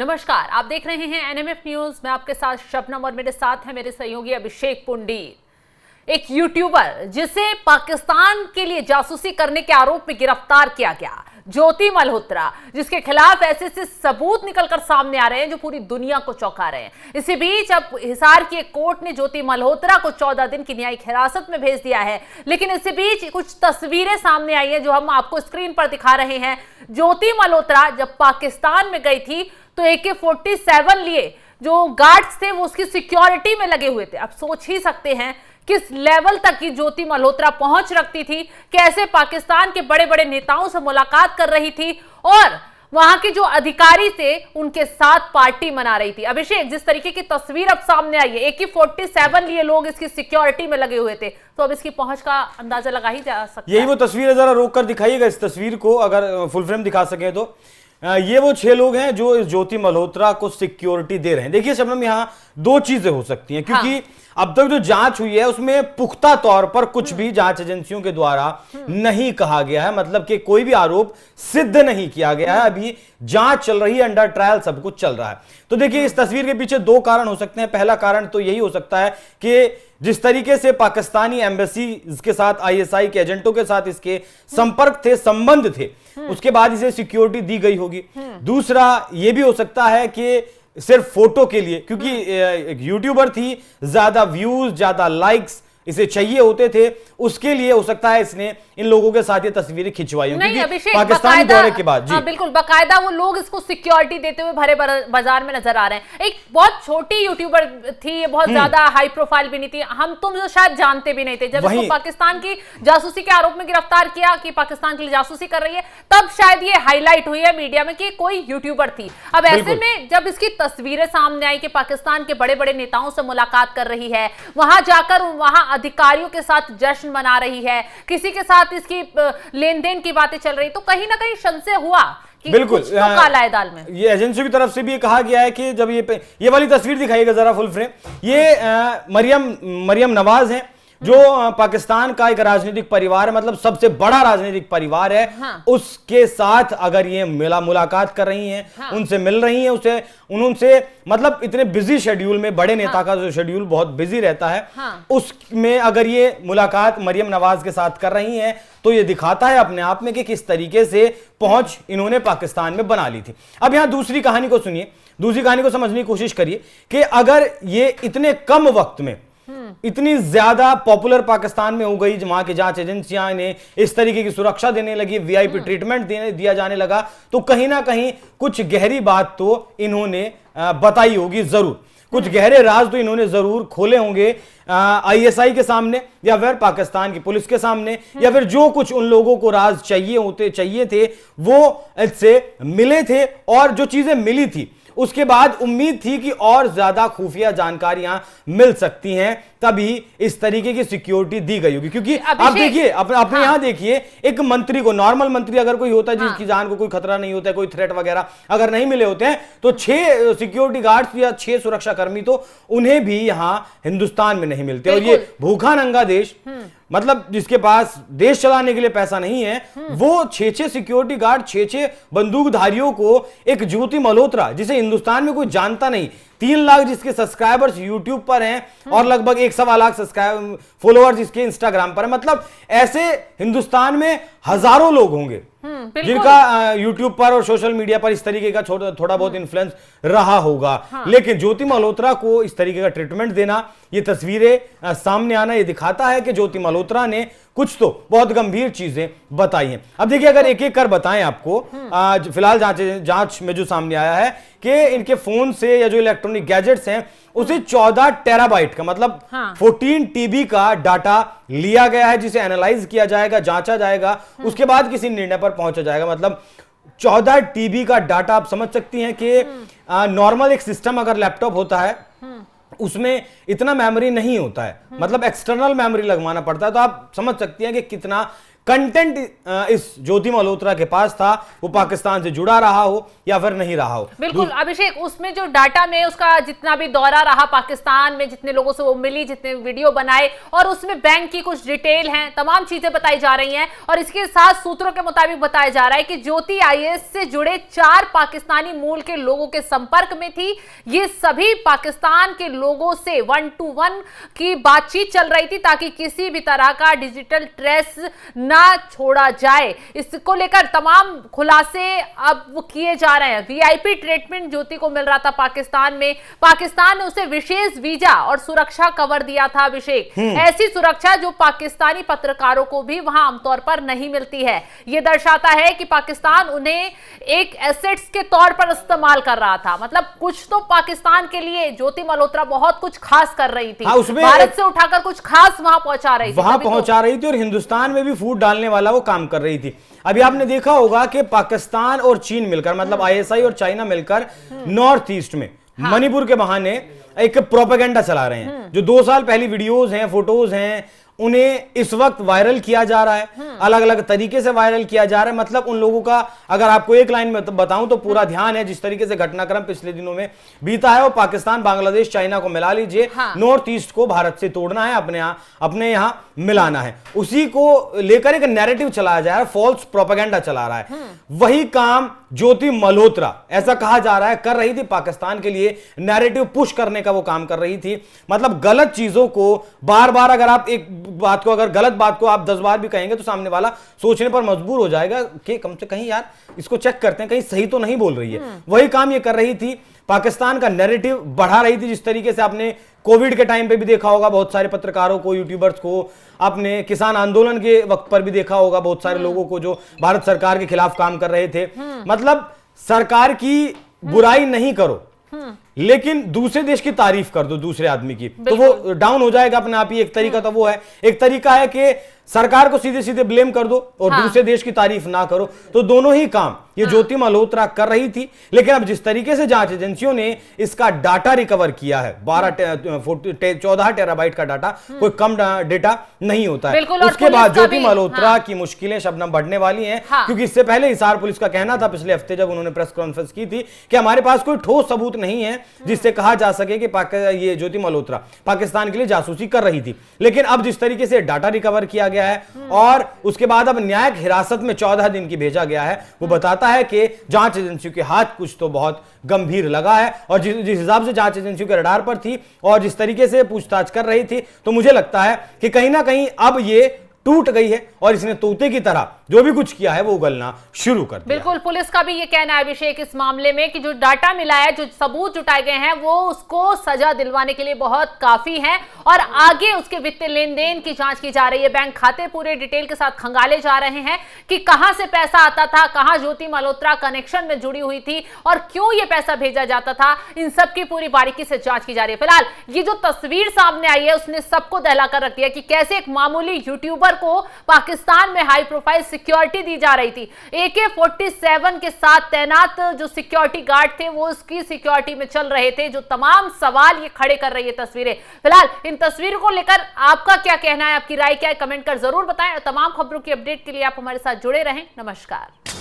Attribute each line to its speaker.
Speaker 1: नमस्कार, आप देख रहे हैं एनएमएफ न्यूज। मैं आपके साथ शबनम और मेरे साथ है मेरे सहयोगी अभिषेक पुंडीर। एक यूट्यूबर जिसे पाकिस्तान के लिए जासूसी करने के आरोप में गिरफ्तार किया गया, ज्योति मल्होत्रा, जिसके खिलाफ ऐसे सबूत निकलकर सामने आ रहे हैं जो पूरी दुनिया को चौंका रहे हैं। इसी बीच अब हिसार की एक कोर्ट ने ज्योति मल्होत्रा को 14 दिन की न्यायिक हिरासत में भेज दिया है। लेकिन इसी बीच कुछ तस्वीरें सामने आई है जो हम आपको स्क्रीन पर दिखा रहे हैं। ज्योति मल्होत्रा जब पाकिस्तान में गई थी तो AK-47 लिए जो गार्ड्स थे वो उसकी सिक्योरिटी में लगे हुए थे। अब सोच ही सकते हैं किस लेवल तक की ज्योति मल्होत्रा पहुंच रखती थी, कैसे पाकिस्तान के बड़े बड़े नेताओं से मुलाकात कर रही थी और वहां के जो अधिकारी थे उनके साथ पार्टी मना रही थी। अभिषेक, जिस तरीके की तस्वीर अब सामने आई है, AK-47 लिए लोग इसकी सिक्योरिटी में लगे हुए थे, तो अब इसकी पहुंच का अंदाजा लगा ही जा सकता है।
Speaker 2: यही वो तस्वीर है, जरा रोक कर दिखाइएगा इस तस्वीर को, अगर फुल फ्रेम दिखा सके तो। ये वो 6 लोग हैं जो इस ज्योति मल्होत्रा को सिक्योरिटी दे रहे हैं। देखिए शबनम, यहाँ 2 चीजें हो सकती हैं, क्योंकि अब तक जो जांच हुई है उसमें पुख्ता तौर पर कुछ भी जांच एजेंसियों के द्वारा नहीं कहा गया है, मतलब कि कोई भी आरोप सिद्ध नहीं किया गया है। अभी जांच चल रही है, अंडर ट्रायल सब कुछ चल रहा है। तो देखिए इस तस्वीर के पीछे 2 कारण हो सकते हैं। पहला कारण तो यही हो सकता है कि जिस तरीके से पाकिस्तानी एम्बेसी के साथ, ISI के एजेंटों के साथ इसके संपर्क थे, संबंध थे, उसके बाद इसे सिक्योरिटी दी गई होगी। दूसरा ये भी हो सकता है कि सिर्फ फोटो के लिए, क्योंकि एक यूट्यूबर थी, ज्यादा व्यूज, ज्यादा लाइक्स इसे चाहिए होते थे, उसके लिए हो सकता है इसने इन लोगों के साथ ये तस्वीरें खिंचवाई होंगी पाकिस्तान दौरे के बाद। जी
Speaker 1: बिल्कुल, बाकायदा वो लोग इसको सिक्योरिटी देते हुए भरे बाजार में नजर आ रहे हैं। एक बहुत छोटी यूट्यूबर थी, ये बहुत ज्यादा हाई प्रोफाइल भी नहीं थी, हम तुम जो शायद जानते भी नहीं थे। जब इसको पाकिस्तान की जासूसी के आरोप में गिरफ्तार किया कि पाकिस्तान के लिए जासूसी कर रही है, तब शायद ये हाईलाइट हुई है मीडिया में कि कोई यूट्यूबर थी। अब ऐसे में जब इसकी तस्वीरें सामने आई कि पाकिस्तान के बड़े बड़े नेताओं से मुलाकात कर रही है, वहां जाकर वहां अधिकारियों के साथ जश्न मना रही है, किसी के साथ इसकी लेन देन की बातें चल रही, तो कहीं ना कहीं संशय हुआ कि
Speaker 2: बिल्कुल
Speaker 1: कुछ तो काला है दाल में।
Speaker 2: ये एजेंसियों की तरफ से भी ये कहा गया है कि जब ये वाली तस्वीर दिखाइएगा जरा फुल फ्रेम, ये मरियम नवाज है जो पाकिस्तान का एक राजनीतिक परिवार है, मतलब सबसे बड़ा राजनीतिक परिवार है। उसके साथ अगर ये मुलाकात कर रही हैं, उनसे मिल रही हैं, उनसे मतलब इतने बिजी शेड्यूल में, बड़े नेता का जो शेड्यूल बहुत बिजी रहता है, उसमें अगर ये मुलाकात मरियम नवाज के साथ कर रही हैं तो ये दिखाता है अपने आप में कि किस तरीके से पहुंच इन्होंने पाकिस्तान में बना ली थी। अब यहां दूसरी कहानी को सुनिए, दूसरी कहानी को समझने की कोशिश करिए कि अगर ये इतने कम वक्त में इतनी ज्यादा पॉपुलर पाकिस्तान में हो गई, वहां की जांच एजेंसियां इन्हें इस तरीके की सुरक्षा देने लगी, VIP ट्रीटमेंट दिया जाने लगा, तो कहीं ना कहीं कुछ गहरी बात तो इन्होंने बताई होगी जरूर, कुछ गहरे राज तो इन्होंने जरूर खोले होंगे ISI के सामने, या फिर पाकिस्तान की पुलिस के सामने, या फिर जो कुछ उन लोगों को राज चाहिए थे वो इससे मिले थे, और जो चीजें मिली थी उसके बाद उम्मीद थी कि और ज्यादा खुफिया जानकारियां मिल सकती हैं, तभी इस तरीके की सिक्योरिटी दी गई होगी। क्योंकि आप देखिए, अपने यहां देखिए, एक मंत्री को, नॉर्मल मंत्री अगर कोई होता है जिसकी जान को कोई खतरा नहीं होता है, कोई थ्रेट वगैरह अगर नहीं मिले होते हैं, तो 6 सिक्योरिटी गार्ड्स या 6 सुरक्षा कर्मी तो उन्हें भी यहां हिंदुस्तान में नहीं मिलते। और ये भूखा नंगा देश, मतलब जिसके पास देश चलाने के लिए पैसा नहीं है, वो 6 सिक्योरिटी गार्ड, 6 बंदूकधारियों को, एक ज्योति मल्होत्रा जिसे हिंदुस्तान में कोई जानता नहीं, 3 लाख जिसके सब्सक्राइबर्स यूट्यूब पर हैं और लगभग 1.25 लाख फॉलोअर्स इसके इंस्टाग्राम पर है, मतलब ऐसे हिंदुस्तान में हजारों लोग होंगे जिनका यूट्यूब पर और सोशल मीडिया पर इस तरीके का थोड़ा बहुत इन्फ्लुएंस रहा होगा। लेकिन ज्योति मल्होत्रा को इस तरीके का ट्रीटमेंट देना, ये तस्वीरें सामने आना, ये दिखाता है कि ज्योति मल्होत्रा ने कुछ तो बहुत गंभीर चीजें बताई हैं। अब देखिए, अगर एक एक कर बताएं आपको, फिलहाल जांच में जो सामने आया है कि इनके फोन से या जो इलेक्ट्रॉनिक गैजेट्स हैं उसे 14 टेराबाइट का, मतलब 14 TB का डाटा लिया गया है, जिसे एनालाइज किया जाएगा, जांचा जाएगा, उसके बाद किसी निर्णय पर पहुंचा जाएगा। मतलब 14 TB का डाटा, आप समझ सकती हैं कि नॉर्मल एक सिस्टम अगर लैपटॉप होता है उसमें इतना मेमोरी नहीं होता है, मतलब एक्सटर्नल मेमोरी लगवाना पड़ता है, तो आप समझ सकती हैं कि कितना कंटेंट इस ज्योति मल्होत्रा के पास था वो पाकिस्तान से जुड़ा रहा हो या फिर नहीं रहा हो।
Speaker 1: बिल्कुल अभिषेक, उसमें जो डाटा में उसका जितना भी दौरा रहा पाकिस्तान में, जितने लोगों से वो मिली, जितने वीडियो बनाए, और उसमें बैंक की कुछ डिटेल हैं, तमाम चीजें बताई जा रही हैं। और इसके साथ सूत्रों के मुताबिक बताया जा रहा है कि ज्योति आईएएस से जुड़े 4 पाकिस्तानी मूल के लोगों के संपर्क में थी। ये सभी पाकिस्तान के लोगों से 1 to 1 की बातचीत चल रही थी ताकि किसी भी तरह का डिजिटल ट्रेस ना छोड़ा जाए। इसको लेकर तमाम खुलासे अब किए जा रहे हैं। वीआईपी ट्रीटमेंट ज्योति को मिल रहा था पाकिस्तान में, पाकिस्तान ने उसे विशेष वीजा और सुरक्षा कवर दिया था अभिषेक, ऐसी सुरक्षा जो पाकिस्तानी पत्रकारों को भी वहां आमतौर पर नहीं मिलती है। यह दर्शाता है कि पाकिस्तान उन्हें एक एसेट्स के तौर पर इस्तेमाल कर रहा था। मतलब कुछ तो पाकिस्तान के लिए ज्योति मल्होत्रा बहुत कुछ खास कर रही थी, भारत से उठाकर कुछ खास वहां पहुंचा रही
Speaker 2: थी, और हिंदुस्तान में भी फूट डालने वाला वो काम कर रही थी। अभी आपने देखा होगा कि पाकिस्तान और चीन मिलकर, मतलब आईएसआई और चाइना मिलकर नॉर्थ ईस्ट में मणिपुर के बहाने एक प्रोपेगेंडा चला रहे हैं। जो 2 साल पहली वीडियोस हैं, फोटोज हैं, उन्हें इस वक्त वायरल किया जा रहा है, अलग अलग तरीके से वायरल किया जा रहा है। मतलब उन लोगों का अगर आपको एक लाइन में बताऊं तो पूरा ध्यान है जिस तरीके से घटनाक्रम पिछले दिनों में बीता है, वो पाकिस्तान, बांग्लादेश, चाइना को मिला लीजिए, नॉर्थ ईस्ट को भारत से तोड़ना है, अपने यहां मिलाना है, उसी को लेकर एक नैरेटिव चलाया जा रहा है, फॉल्स प्रोपेगेंडा चला रहा है। वही काम ज्योति मल्होत्रा, ऐसा कहा जा रहा है, कर रही थी। पाकिस्तान के लिए नैरेटिव पुश करने का वो काम कर रही थी। मतलब गलत चीजों को बार बार, अगर आप एक बात को, अगर गलत बात को आप 10 बार भी कहेंगे तो सामने वाला सोचने पर मजबूर हो जाएगा कि कम से कहीं यार इसको चेक करते हैं, कहीं सही तो नहीं बोल रही है। वही काम ये कर रही थी, पाकिस्तान का नैरेटिव बढ़ा रही थी। जिस तरीके से आपने कोविड के टाइम पे भी देखा होगा, बहुत सारे पत्रकारों को, यूट्यूबर्स को, आपने किसान आंदोलन के वक्त पर भी देखा होगा, बहुत सारे लोगों को जो भारत सरकार के खिलाफ काम कर रहे थे। मतलब सरकार की बुराई नहीं करो, लेकिन दूसरे देश की तारीफ कर दो, दूसरे आदमी की, तो वो डाउन हो जाएगा अपने आप ही। एक तरीका तो वो है, एक तरीका है कि सरकार को सीधे सीधे ब्लेम कर दो और दूसरे देश की तारीफ ना करो। तो दोनों ही काम ये ज्योति मल्होत्रा कर रही थी। लेकिन अब जिस तरीके से जांच एजेंसियों ने इसका डाटा रिकवर किया है, 14 टेराबाइट का डाटा, कोई कम डेटा नहीं होता है। उसके बाद ज्योति मल्होत्रा की मुश्किलें शबनम बढ़ने वाली हैं, क्योंकि इससे पहले हिसार पुलिस का कहना था पिछले हफ्ते जब उन्होंने प्रेस कॉन्फ्रेंस की थी कि हमारे पास कोई ठोस सबूत नहीं है जिससे कहा जा सके कि ये ज्योति मल्होत्रा पाकिस्तान के लिए जासूसी कर रही थी। लेकिन अब जिस तरीके से डाटा रिकवर किया गया है और उसके बाद अब न्यायिक हिरासत में 14 दिन की भेजा गया है, वो बताता है कि जांच एजेंसियों के हाथ कुछ तो बहुत गंभीर लगा है। और जिस हिसाब से जांच एजेंसियों के रडार पर थी और जिस तरीके से पूछताछ कर रही थी, तो मुझे लगता है कि कहीं ना कहीं अब ये टूट गई है और इसने तोते की तरह जो भी कुछ किया है वो उगलना शुरू कर दिया।
Speaker 1: बिल्कुल, पुलिस का भी ये कहना है अभिषेक इस मामले में कि जो डाटा मिला है, जो सबूत जुटाए गए हैं, वो उसको सजा दिलवाने के लिए बहुत काफी है। और आगे उसके वित्तीय लेन देन की जांच की जा रही है, बैंक खाते पूरे डिटेल के साथ खंगाले जा रहे हैं कि कहां से पैसा आता था, कहां ज्योति मल्होत्रा कनेक्शन में जुड़ी हुई थी और क्यों ये पैसा भेजा जाता था। इन सब की पूरी बारीकी से जांच की जा रही है। फिलहाल ये जो तस्वीर सामने आई है उसने सबको दहलाकर रख दिया कि कैसे एक मामूली यूट्यूबर को पाकिस्तान में हाई प्रोफाइल सिक्योरिटी दी जा रही थी। AK-47 के साथ तैनात जो सिक्योरिटी गार्ड थे वो उसकी सिक्योरिटी में चल रहे थे। जो तमाम सवाल ये खड़े कर रही है तस्वीरें। फिलहाल इन तस्वीरों को लेकर आपका क्या कहना है, आपकी राय क्या है, कमेंट कर जरूर बताएं। और तमाम खबरों की अपडेट के लिए आप हमारे साथ जुड़े रहें। नमस्कार।